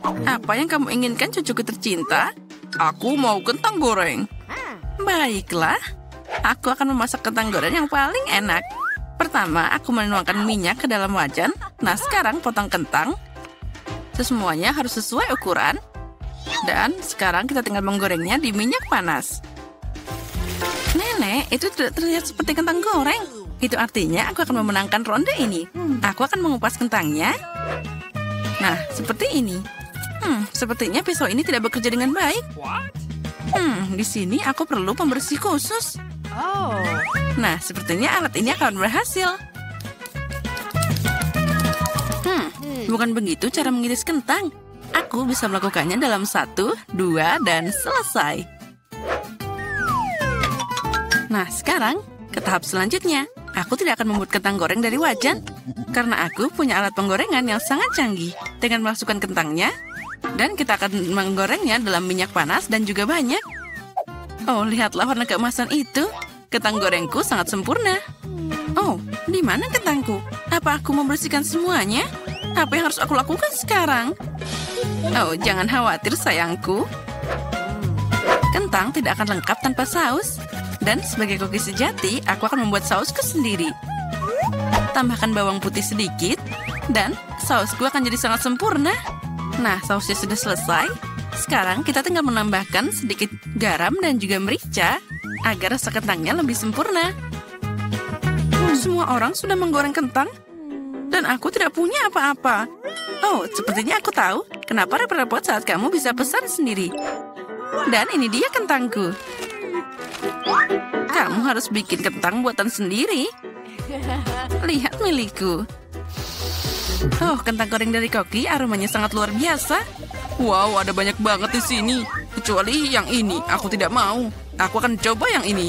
Apa yang kamu inginkan, cucuku tercinta? Aku mau kentang goreng. Baiklah, aku akan memasak kentang goreng yang paling enak. Pertama, aku menuangkan minyak ke dalam wajan. Nah, sekarang potong kentang. Semuanya harus sesuai ukuran. Dan sekarang kita tinggal menggorengnya di minyak panas. Nenek, itu tidak terlihat seperti kentang goreng. Itu artinya aku akan memenangkan ronde ini. Aku akan mengupas kentangnya. Nah, seperti ini. Sepertinya pisau ini tidak bekerja dengan baik. Di sini aku perlu pembersih khusus. Nah, sepertinya alat ini akan berhasil. Bukan begitu cara mengiris kentang. Aku bisa melakukannya dalam 1, 2, dan selesai. Nah, sekarang ke tahap selanjutnya. Aku tidak akan membuat kentang goreng dari wajan. Karena aku punya alat penggorengan yang sangat canggih. Dengan memasukkan kentangnya. Dan kita akan menggorengnya dalam minyak panas dan juga banyak. Oh, lihatlah warna keemasan itu. Kentang gorengku sangat sempurna. Oh, di mana kentangku? Apa aku membersihkan semuanya? Apa yang harus aku lakukan sekarang? Oh, jangan khawatir sayangku. Kentang tidak akan lengkap tanpa saus. Dan sebagai koki sejati, aku akan membuat sausku sendiri. Tambahkan bawang putih sedikit. Dan sausku akan jadi sangat sempurna. Nah, sausnya sudah selesai. Sekarang kita tinggal menambahkan sedikit garam dan juga merica agar rasa kentangnya lebih sempurna. Semua orang sudah menggoreng kentang dan aku tidak punya apa-apa. Oh, sepertinya aku tahu kenapa repot-repot saat kamu bisa pesan sendiri. Dan ini dia kentangku. Kamu harus bikin kentang buatan sendiri. Lihat milikku. Oh, kentang goreng dari Koki aromanya sangat luar biasa. Wow, ada banyak banget di sini. Kecuali yang ini, aku tidak mau. Aku akan coba yang ini.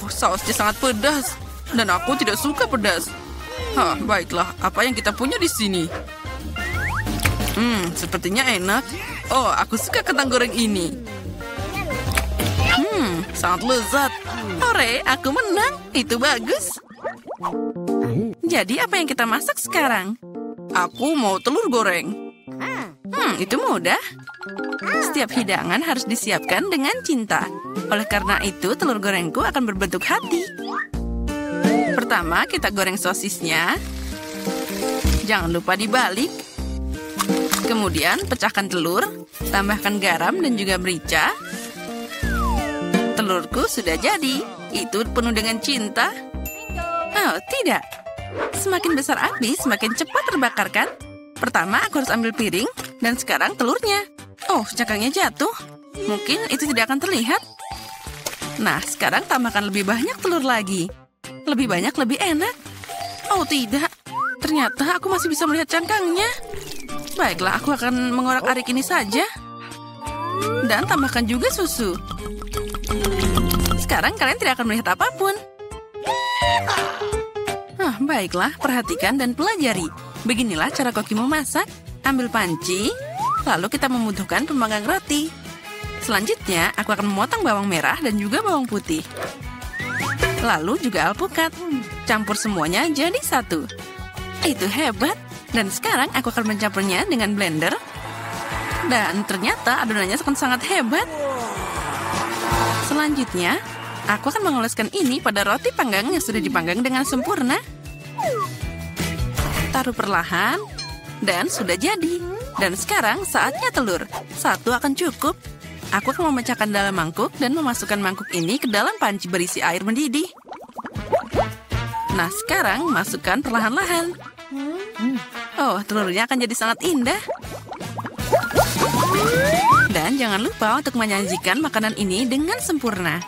Sausnya sangat pedas. Dan aku tidak suka pedas. Baiklah, apa yang kita punya di sini? Sepertinya enak. Oh, aku suka kentang goreng ini. Sangat lezat. Hore, aku menang. Itu bagus. Jadi apa yang kita masak sekarang? Aku mau telur goreng. Itu mudah. Setiap hidangan harus disiapkan dengan cinta. Oleh karena itu, telur gorengku akan berbentuk hati. Pertama, kita goreng sosisnya. Jangan lupa dibalik. Kemudian, pecahkan telur. Tambahkan garam dan juga merica. Telurku sudah jadi. Itu penuh dengan cinta. Oh, tidak. Semakin besar api, semakin cepat terbakar, kan? Pertama, aku harus ambil piring. Dan sekarang telurnya. Oh, cangkangnya jatuh. Mungkin itu tidak akan terlihat. Nah, sekarang tambahkan lebih banyak telur lagi. Lebih banyak, lebih enak. Oh, tidak. Ternyata aku masih bisa melihat cangkangnya. Baiklah, aku akan mengorak-arik ini saja. Dan tambahkan juga susu. Sekarang kalian tidak akan melihat apapun. Baiklah, perhatikan dan pelajari. Beginilah cara Koki memasak. Ambil panci, lalu kita membutuhkan pemanggang roti. Selanjutnya, aku akan memotong bawang merah dan juga bawang putih. Lalu juga alpukat. Campur semuanya jadi satu. Itu hebat. Dan sekarang aku akan mencampurnya dengan blender. Dan ternyata adonannya sangat hebat. Selanjutnya, aku akan mengoleskan ini pada roti panggang yang sudah dipanggang dengan sempurna. Taruh perlahan. Dan sudah jadi. Dan sekarang saatnya telur. Satu akan cukup. Aku akan memecahkan dalam mangkuk dan memasukkan mangkuk ini ke dalam panci berisi air mendidih. Nah, sekarang masukkan perlahan-lahan. Oh, telurnya akan jadi sangat indah. Dan jangan lupa untuk menyajikan makanan ini dengan sempurna.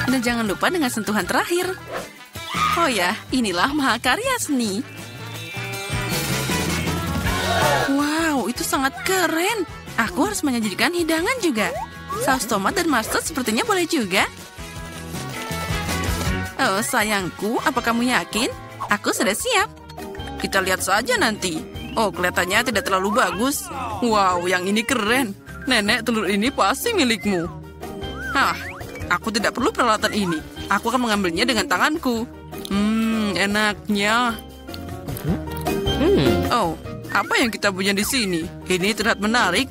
Dan jangan lupa dengan sentuhan terakhir. Oh ya, inilah mahakarya seni. Wow, itu sangat keren. Aku harus menyajikan hidangan juga. Saus tomat dan mustard sepertinya boleh juga. Oh, sayangku, apa kamu yakin? Aku sudah siap. Kita lihat saja nanti. Oh, kelihatannya tidak terlalu bagus. Wow, yang ini keren. Nenek, telur ini pasti milikmu. Aku tidak perlu peralatan ini. Aku akan mengambilnya dengan tanganku. Enaknya. Oh, apa yang kita punya di sini? Ini terlihat menarik.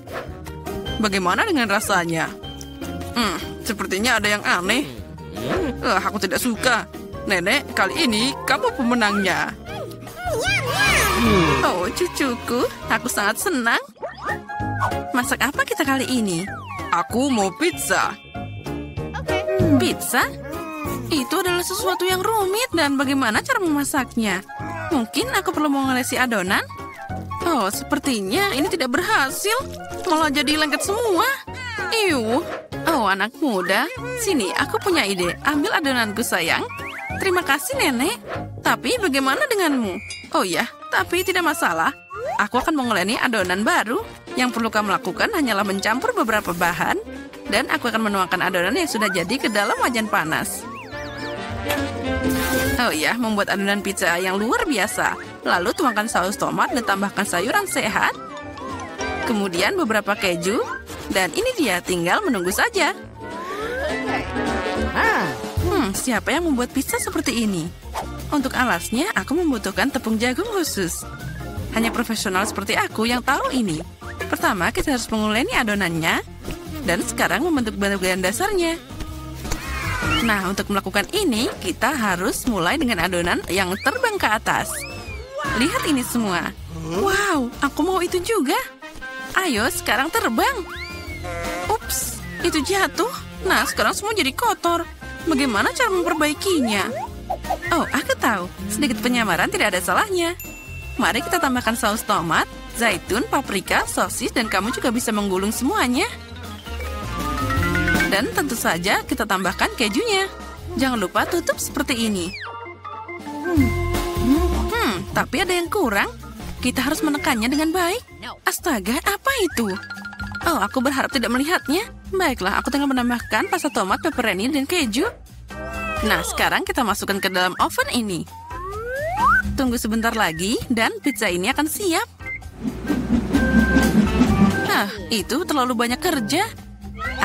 Bagaimana dengan rasanya? Sepertinya ada yang aneh. Aku tidak suka. Nenek, kali ini kamu pemenangnya. Oh, cucuku, aku sangat senang. Masak apa kita kali ini? Aku mau pizza. Pizza? Itu adalah sesuatu yang rumit dan bagaimana cara memasaknya? Mungkin aku perlu mengolesi adonan? Oh, sepertinya ini tidak berhasil. Malah jadi lengket semua. Iuh. Oh, anak muda. Sini, aku punya ide. Ambil adonanku, sayang. Terima kasih, Nenek. Tapi bagaimana denganmu? Oh ya, tapi tidak masalah. Aku akan mengolesi adonan baru. Yang perlu kamu lakukan hanyalah mencampur beberapa bahan. Dan aku akan menuangkan adonan yang sudah jadi ke dalam wajan panas. Oh ya, membuat adonan pizza yang luar biasa. Lalu tuangkan saus tomat dan tambahkan sayuran sehat. Kemudian beberapa keju. Dan ini dia, tinggal menunggu saja. Siapa yang membuat pizza seperti ini? Untuk alasnya, aku membutuhkan tepung jagung khusus. Hanya profesional seperti aku yang tahu ini. Pertama, kita harus menguleni adonannya. Dan sekarang membentuk bagian dasarnya. Nah, untuk melakukan ini, kita harus mulai dengan adonan yang terbang ke atas. Lihat ini semua. Wow, aku mau itu juga. Ayo, sekarang terbang. Ups, itu jatuh. Nah, sekarang semua jadi kotor. Bagaimana cara memperbaikinya? Oh, aku tahu. Sedikit penyamaran tidak ada salahnya. Mari kita tambahkan saus tomat, zaitun, paprika, sosis, dan kamu juga bisa menggulung semuanya. Dan tentu saja kita tambahkan kejunya. Jangan lupa tutup seperti ini. Tapi ada yang kurang. Kita harus menekannya dengan baik. Astaga, apa itu? Oh, aku berharap tidak melihatnya. Baiklah, aku tinggal menambahkan pasta tomat, pepperoni, dan keju. Nah, sekarang kita masukkan ke dalam oven ini. Tunggu sebentar lagi, dan pizza ini akan siap. Itu terlalu banyak kerja.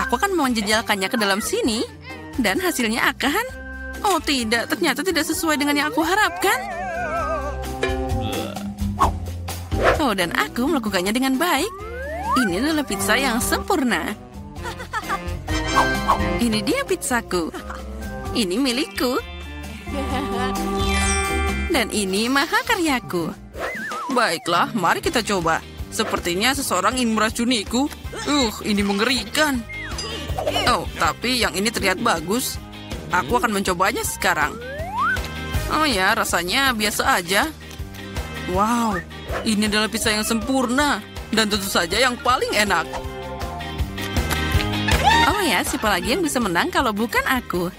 Aku akan menjejalkannya ke dalam sini. Dan hasilnya akan... Oh tidak, ternyata tidak sesuai dengan yang aku harapkan. Oh, dan aku melakukannya dengan baik. Ini adalah pizza yang sempurna. Ini dia pizzaku. Ini milikku. Dan ini mahakaryaku. Baiklah, mari kita coba. Sepertinya seseorang ingin meracuniku. Ini mengerikan. Oh, tapi yang ini terlihat bagus. Aku akan mencobanya sekarang. Oh ya, rasanya biasa aja. Wow, ini adalah pizza yang sempurna. Dan tentu saja yang paling enak. Oh ya, siapa lagi yang bisa menang kalau bukan aku?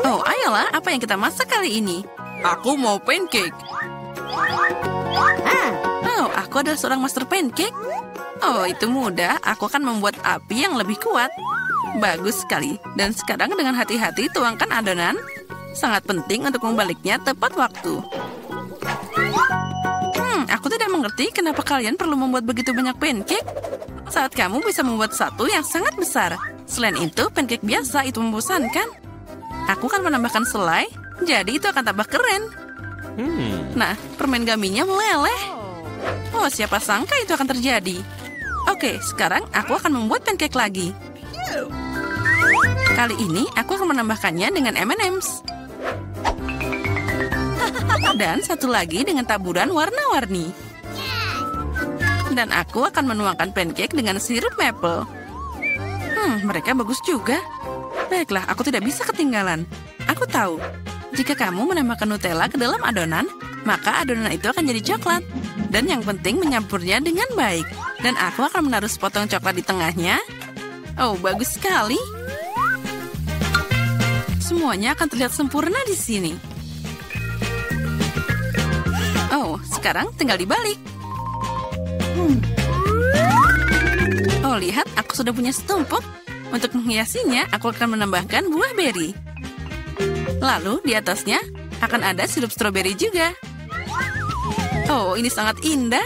Oh, ayolah, apa yang kita masak kali ini? Aku mau pancake. Oh, aku adalah seorang master pancake. Oh, itu mudah. Aku akan membuat api yang lebih kuat. Bagus sekali. Dan sekarang dengan hati-hati tuangkan adonan. Sangat penting untuk membaliknya tepat waktu. Aku tidak mengerti kenapa kalian perlu membuat begitu banyak pancake. Saat kamu bisa membuat satu yang sangat besar. Selain itu, pancake biasa itu membosankan. Aku akan menambahkan selai, jadi itu akan tambah keren. Nah, permen gaminya meleleh. Oh, siapa sangka itu akan terjadi. Oke, sekarang aku akan membuat pancake lagi. Kali ini, aku akan menambahkannya dengan M&M's. Dan satu lagi dengan taburan warna-warni. Dan aku akan menuangkan pancake dengan sirup maple. Mereka bagus juga. Baiklah, aku tidak bisa ketinggalan. Aku tahu, jika kamu menambahkan Nutella ke dalam adonan, maka adonan itu akan jadi coklat. Dan yang penting menyampurnya dengan baik. Dan aku akan menaruh sepotong coklat di tengahnya. Oh, bagus sekali. Semuanya akan terlihat sempurna di sini. Oh, sekarang tinggal dibalik. Oh, lihat, aku sudah punya setumpuk. Untuk menghiasinya, aku akan menambahkan buah beri. Lalu, di atasnya akan ada sirup stroberi juga. Oh, ini sangat indah.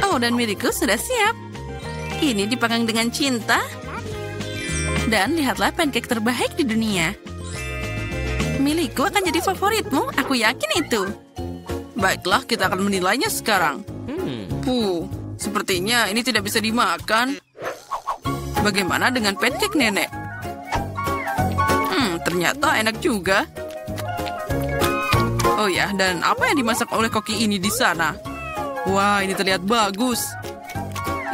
Oh, dan milikku sudah siap. Ini dipanggang dengan cinta. Dan lihatlah pancake terbaik di dunia. Milikku akan jadi favoritmu, aku yakin itu. Baiklah, kita akan menilainya sekarang. Sepertinya ini tidak bisa dimakan. Bagaimana dengan pancake nenek? Ternyata enak juga. Oh ya, dan apa yang dimasak oleh koki ini di sana? Wah, ini terlihat bagus.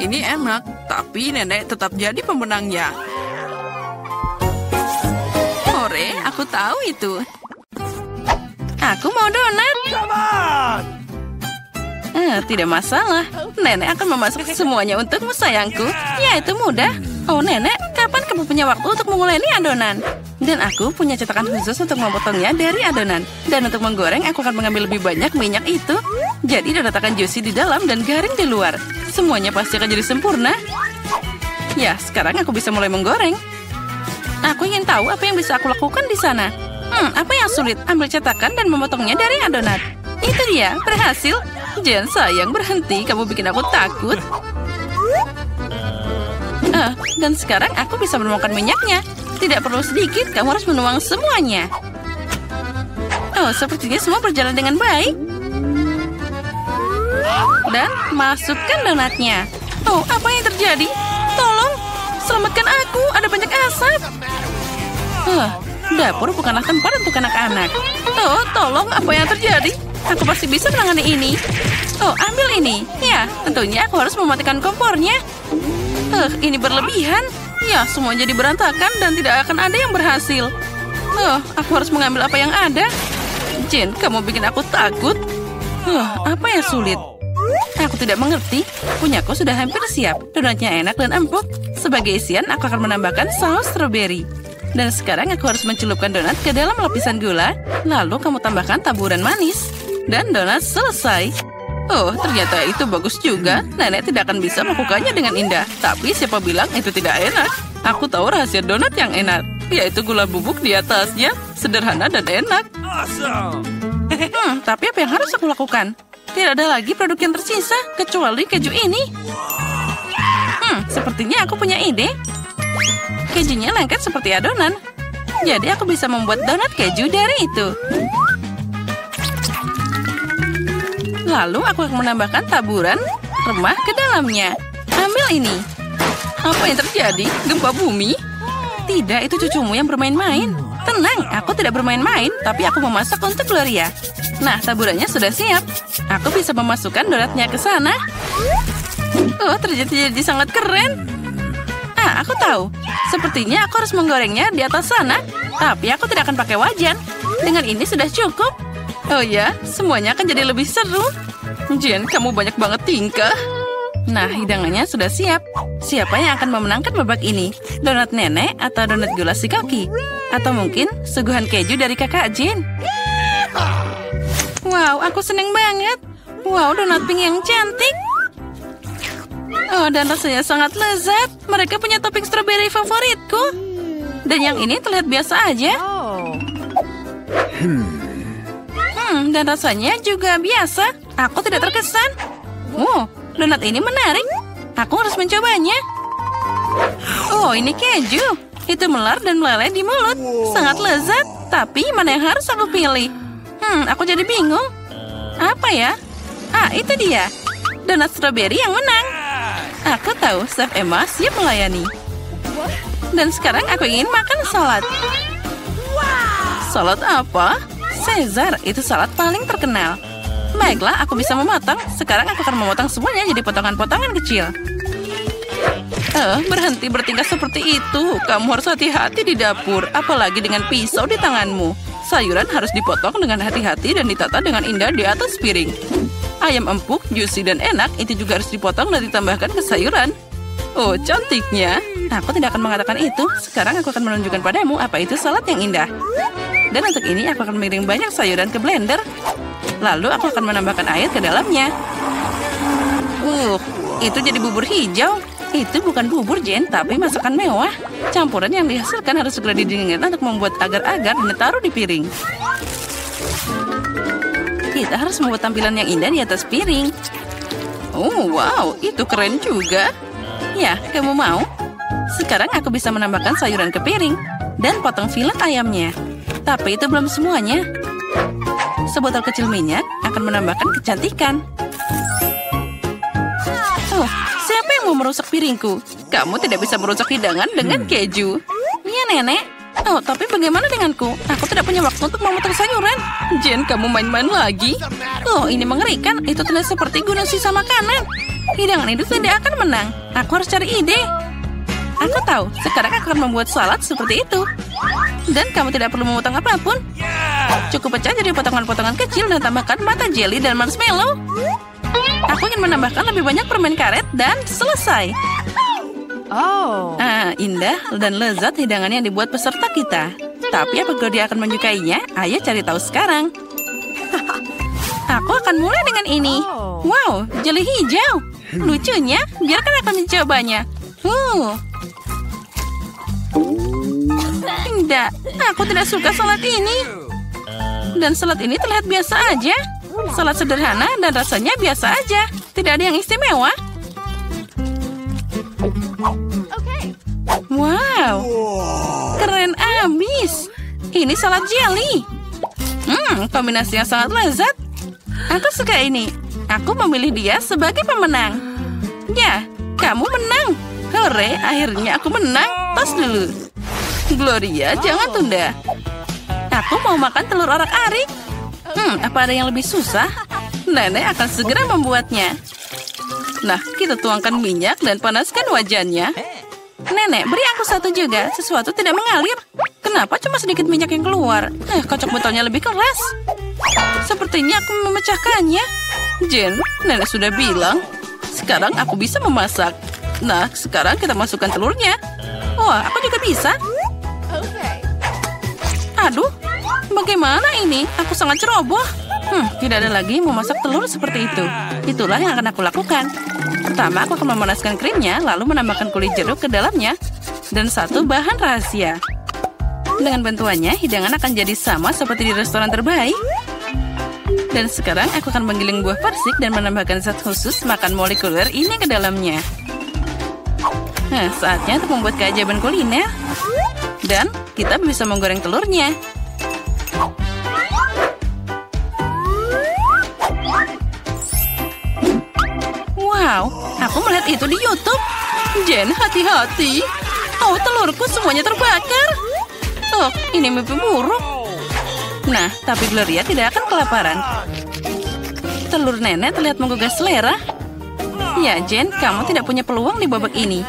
Ini enak, tapi nenek tetap jadi pemenangnya. Hore, aku tahu itu. Aku mau donat. Tidak masalah. Nenek akan memasak semuanya untukmu, sayangku. Ya, itu mudah. Oh, nenek, kapan kamu punya waktu untuk menguleni adonan? Dan aku punya cetakan khusus untuk memotongnya dari adonan. Dan untuk menggoreng, aku akan mengambil lebih banyak minyak itu. Jadi donat akan juicy di dalam dan garing di luar. Semuanya pasti akan jadi sempurna. Ya, sekarang aku bisa mulai menggoreng. Aku ingin tahu apa yang bisa aku lakukan di sana. Apa yang sulit? Ambil cetakan dan memotongnya dari adonan. Itu dia, berhasil. Jen, sayang, berhenti. Kamu bikin aku takut. Dan sekarang aku bisa menuangkan minyaknya. Tidak perlu sedikit, kamu harus menuang semuanya. Oh, sepertinya semua berjalan dengan baik. Dan masukkan donatnya. Oh, apa yang terjadi? Tolong, selamatkan aku. Ada banyak asap. Dapur bukanlah tempat untuk anak-anak. Oh, tolong, apa yang terjadi? Aku pasti bisa menangani ini. Oh, ambil ini. Ya, tentunya aku harus mematikan kompornya. Ini berlebihan. Ya, semua jadi berantakan dan tidak akan ada yang berhasil. Aku harus mengambil apa yang ada. Jen, kamu bikin aku takut. Apa yang sulit? Aku tidak mengerti. Punyaku sudah hampir siap. Donatnya enak dan empuk. Sebagai isian, aku akan menambahkan saus strawberry. Dan sekarang aku harus mencelupkan donat ke dalam lapisan gula. Lalu kamu tambahkan taburan manis. Dan donat selesai. Oh, ternyata itu bagus juga. Nenek tidak akan bisa melakukannya dengan indah. Tapi siapa bilang itu tidak enak? Aku tahu rahasia donat yang enak. Yaitu gula bubuk di atasnya. Sederhana dan enak. Tapi apa yang harus aku lakukan? Tidak ada lagi produk yang tersisa kecuali keju ini. Sepertinya aku punya ide. Kejunya lengket seperti adonan. Jadi aku bisa membuat donat keju dari itu. Lalu aku akan menambahkan taburan remah ke dalamnya. Ambil ini. Apa yang terjadi? Gempa bumi? Tidak, itu cucumu yang bermain-main. Tenang, aku tidak bermain-main, tapi aku memasak untuk Gloria. Nah, taburannya sudah siap. Aku bisa memasukkan donatnya ke sana. Oh, ternyata jadi sangat keren. Aku tahu. Sepertinya aku harus menggorengnya di atas sana. Tapi aku tidak akan pakai wajan. Dengan ini sudah cukup. Oh ya, semuanya akan jadi lebih seru. Jen, kamu banyak banget tingkah. Nah, hidangannya sudah siap. Siapa yang akan memenangkan babak ini? Donat nenek atau donat gula si koki? Atau mungkin suguhan keju dari kakak Jen? Wow, aku seneng banget. Wow, donat pink yang cantik. Oh, dan rasanya sangat lezat. Mereka punya topping strawberry favoritku. Dan yang ini terlihat biasa aja. Dan rasanya juga biasa. Aku tidak terkesan. Donat ini menarik. Aku harus mencobanya. Oh, ini keju. Itu melar dan meleleh di mulut. Sangat lezat. Tapi mana yang harus aku pilih? Aku jadi bingung. Apa ya? Itu dia. Donat strawberry yang menang. Aku tahu, Chef Emma siap melayani. Dan sekarang aku ingin makan salad. Salad apa? Caesar, itu salad paling terkenal. Baiklah, aku bisa memotong. Sekarang aku akan memotong semuanya jadi potongan-potongan kecil. Berhenti bertingkah seperti itu. Kamu harus hati-hati di dapur, apalagi dengan pisau di tanganmu. Sayuran harus dipotong dengan hati-hati dan ditata dengan indah di atas piring. Ayam empuk, juicy dan enak, itu juga harus dipotong dan ditambahkan ke sayuran. Oh, cantiknya. Aku tidak akan mengatakan itu. Sekarang aku akan menunjukkan padamu apa itu salad yang indah. Dan untuk ini aku akan mengirim banyak sayuran ke blender. Lalu aku akan menambahkan air ke dalamnya. Itu jadi bubur hijau. Itu bukan bubur, Jen, tapi masakan mewah. Campuran yang dihasilkan harus segera didinginkan untuk membuat agar-agar dan ditaruh di piring. Kita harus membuat tampilan yang indah di atas piring. Oh, wow, itu keren juga. Ya, kamu mau? Sekarang aku bisa menambahkan sayuran ke piring dan potong filet ayamnya. Tapi itu belum semuanya. sebotol kecil minyak akan menambahkan kecantikan. Oh, siapa yang mau merusak piringku? Kamu tidak bisa merusak hidangan dengan keju. Iya, Nenek. Oh, tapi bagaimana denganku? Aku tidak punya waktu untuk memotong sayuran. Jen, kamu main-main lagi? Oh, ini mengerikan. Itu terlihat seperti gunung sisa makanan. Hidangan itu tidak akan menang. Aku harus cari ide. Aku tahu, sekarang aku akan membuat salad seperti itu. Dan kamu tidak perlu memotong apapun. Cukup pecah jadi potongan-potongan kecil dan tambahkan mata jelly dan marshmallow. Aku ingin menambahkan lebih banyak permen karet dan selesai. Indah dan lezat hidangan yang dibuat peserta kita. Tapi apakah dia akan menyukainya? Ayo cari tahu sekarang. Aku akan mulai dengan ini. Wow, jelly hijau. Lucunya, biarkan aku mencobanya. Tidak, aku tidak suka salad ini. Dan salad ini terlihat biasa aja. Salad sederhana dan rasanya biasa aja. Tidak ada yang istimewa. Wow, keren abis. Ini salad jelly. Kombinasi yang sangat lezat. Aku suka ini. Aku memilih dia sebagai pemenang. Ya, kamu menang. Hore, akhirnya aku menang. Tos dulu. Gloria, jangan tunda. Aku mau makan telur orak-arik. Apa ada yang lebih susah? Nenek akan segera membuatnya. Nah, kita tuangkan minyak dan panaskan wajannya. Nenek, beri aku satu juga. Sesuatu tidak mengalir. Kenapa cuma sedikit minyak yang keluar? Kocok botolnya lebih keras. Sepertinya aku memecahkannya. Jen, Nenek sudah bilang. Sekarang aku bisa memasak. Nah, sekarang kita masukkan telurnya. Wah, aku juga bisa. Aduh, bagaimana ini? Aku sangat ceroboh. Tidak ada lagi memasak telur seperti itu. Itulah yang akan aku lakukan. Pertama, aku akan memanaskan krimnya, lalu menambahkan kulit jeruk ke dalamnya. Dan satu bahan rahasia. Dengan bantuannya, hidangan akan jadi sama seperti di restoran terbaik. Dan sekarang aku akan menggiling buah persik dan menambahkan zat khusus makan molekuler ini ke dalamnya. Nah, saatnya untuk membuat keajaiban kuliner. Dan kita bisa menggoreng telurnya. Wow, aku melihat itu di YouTube. Jen, hati-hati. Oh, telurku semuanya terbakar. Oh, ini mimpi buruk. Nah, tapi Gloria tidak akan kelaparan. Telur Nenek terlihat menggugah selera. Ya, Jen, kamu tidak punya peluang di babak ini.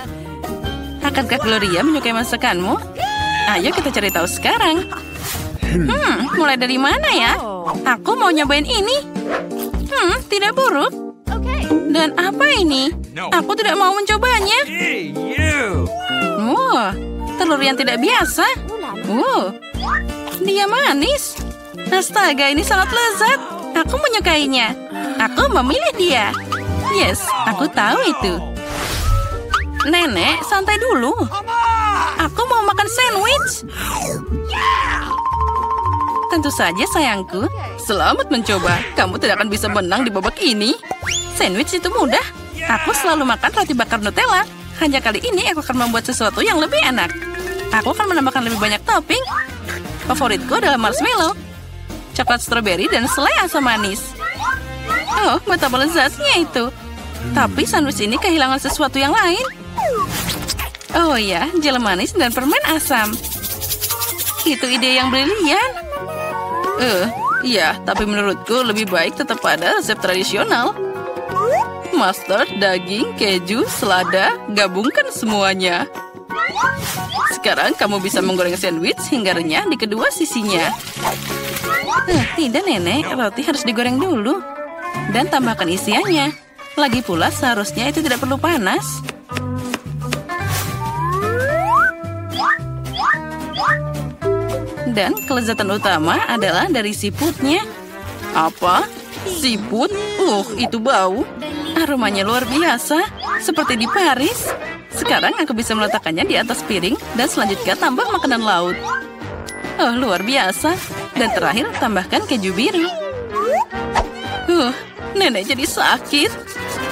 Akankah Gloria menyukai masakanmu? Ayo kita cari tahu sekarang. Mulai dari mana ya? Aku mau nyobain ini. Tidak buruk. Dan apa ini? Aku tidak mau mencobanya. Wah, telur yang tidak biasa. Dia manis. Astaga, ini sangat lezat. Aku menyukainya. Aku memilih dia. Yes, aku tahu itu. Nenek, santai dulu. Aku mau makan sandwich. Tentu saja, sayangku. Selamat mencoba. Kamu tidak akan bisa menang di babak ini. Sandwich itu mudah. Aku selalu makan roti bakar Nutella. Hanya kali ini aku akan membuat sesuatu yang lebih enak. Aku akan menambahkan lebih banyak topping. Favoritku adalah marshmallow, coklat stroberi, dan selai asam manis. Oh, betapa lezatnya itu. Tapi sandwich ini kehilangan sesuatu yang lain. Oh ya, jel manis dan permen asam. Itu ide yang brilian. Iya, tapi menurutku lebih baik tetap pada resep tradisional. Mustard, daging, keju, selada, gabungkan semuanya. Sekarang kamu bisa menggoreng sandwich hingga renyah di kedua sisinya. Tidak, Nenek. Roti harus digoreng dulu. Dan tambahkan isiannya. Lagi pula seharusnya itu tidak perlu panas. Dan kelezatan utama adalah dari siputnya. Apa? Siput? Itu bau. Aromanya luar biasa. Seperti di Paris. Sekarang aku bisa meletakkannya di atas piring. Dan selanjutnya tambah makanan laut. Luar biasa. Dan terakhir tambahkan keju biru. Nenek jadi sakit.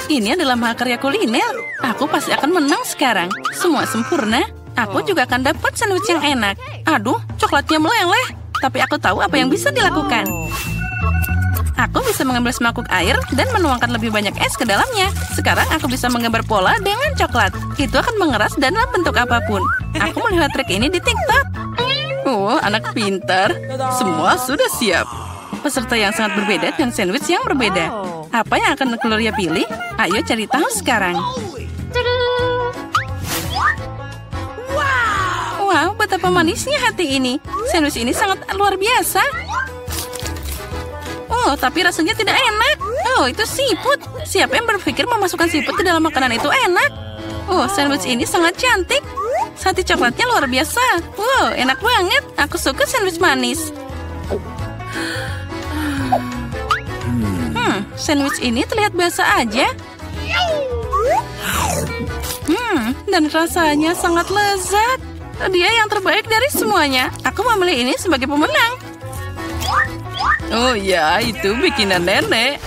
Ini adalah mahakarya kuliner. Aku pasti akan menang sekarang. Semua sempurna. Aku juga akan dapat sandwich yang enak. Aduh, coklatnya meleleh. Tapi aku tahu apa yang bisa dilakukan. Aku bisa mengambil semangkuk air dan menuangkan lebih banyak es ke dalamnya. Sekarang aku bisa menggambar pola dengan coklat. Itu akan mengeras dan dalam bentuk apapun. Aku melihat trik ini di TikTok. Oh, anak pintar. Semua sudah siap. Peserta yang sangat berbeda dan sandwich yang berbeda. Apa yang akan Gloria pilih? Ayo cari tahu sekarang. Wow, betapa manisnya hati ini. Sandwich ini sangat luar biasa. Oh, tapi rasanya tidak enak. Oh, itu siput. Siapa yang berpikir memasukkan siput ke dalam makanan itu enak? Oh, sandwich ini sangat cantik. Sate coklatnya luar biasa. Wow, enak banget. Aku suka sandwich manis. Sandwich ini terlihat biasa aja. Dan rasanya sangat lezat. Dia yang terbaik dari semuanya. Aku memilih ini sebagai pemenang. Oh ya, itu bikinan nenek.